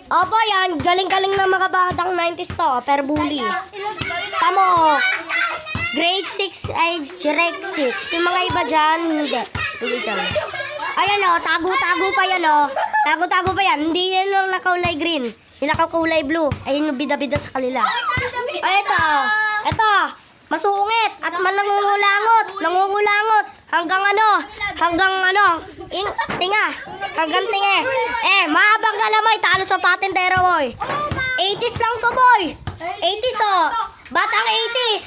Opo, yan. Galing-galing na mga batang 90s to. Pero bully. Tamo. Grade 6 ay grade 6. Yung mga iba dyan, hindi. Hindi dyan. Ayan o, tago-tago pa yan o. Tago-tago pa yan. Hindi yan yung nakakulay green. Yung nakakulay blue. Ayun yung bida-bida sa kanila. Ay, ito. Ito. Masungit. At nangungulangot. Nangungulangot. Hanggang tinga. Hanggang tinga. Mahabang galamay. Talo sa patintero, boy. 80s lang to, boy. 80s, oh. Batang 80s.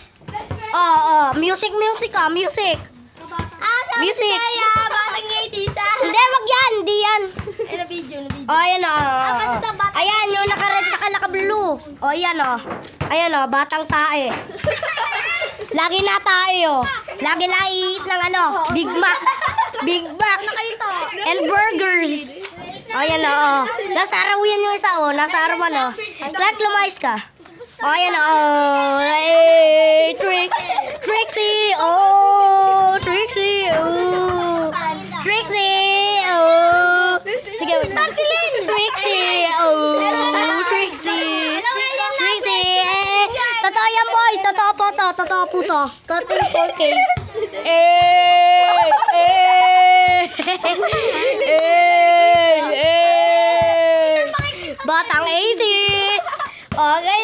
Music. Music. Batang 80s, Hindi, wag yan. Hindi yan. video. Ayan, Ayan, yung naka-red tsaka naka-blue. Ayan, Ayan, batang tae. Lagi na tae, Lagi lang i-eat ng Big Mac. Big Mac. And burgers. Ayan, Nasa araw yan yung isa, Nasa arawan, Clark, lumayas ka. Ayan, Trixie. Trixie, Trixie, Sige, Trixie, Trixie. Totoo yan, boy. Totoo po to. Total 4K. Batang 80s. Okay,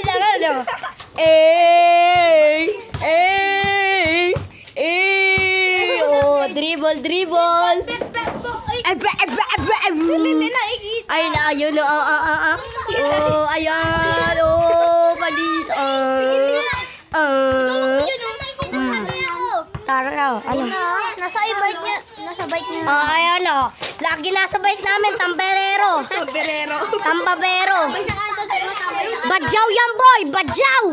dribble. Ayun na, ayun. Ayan. Palis. Tara na, Nasa bike niya. Ayan, lagi nasa bike namin, Tamperero. Tambabero. Badyaw yan, boy. Badyaw.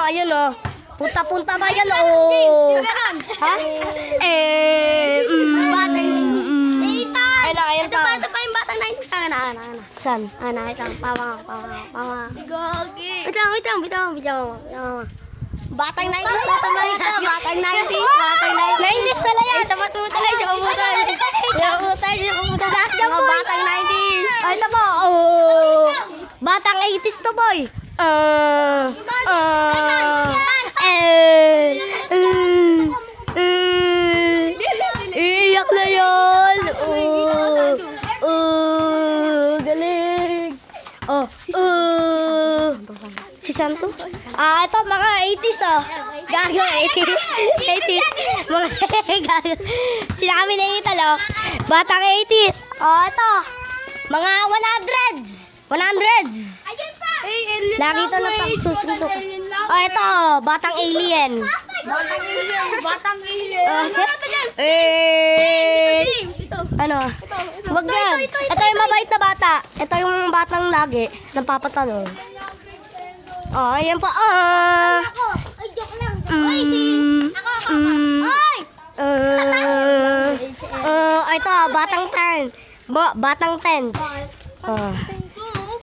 Ayun, punta-punta ba yan, Ha? Ayun pa. Ito pa yung batang 90s. Saan? Ito. Pawa. Wait lang. Batang 90s. Batang 90s pala yan. Isa matutal. Mga batang 90s. Ay, ito po. Batang 80s to, boy. Iiyak na yun. Galing. Si Santos? Ito mga 80s, Gago, 80s. Mga gago. Sila kami na italo. Batang 80s. Ito. Mga 100s. Lagi ito na pagsusuntok. Ito. Batang alien. Ano? Wag yan. Ito yung mabait na bata. Ito yung batang lagi. Napapatanong. Ayan pa. Ay, joke lang. Ito, batang 10. Batang 10s.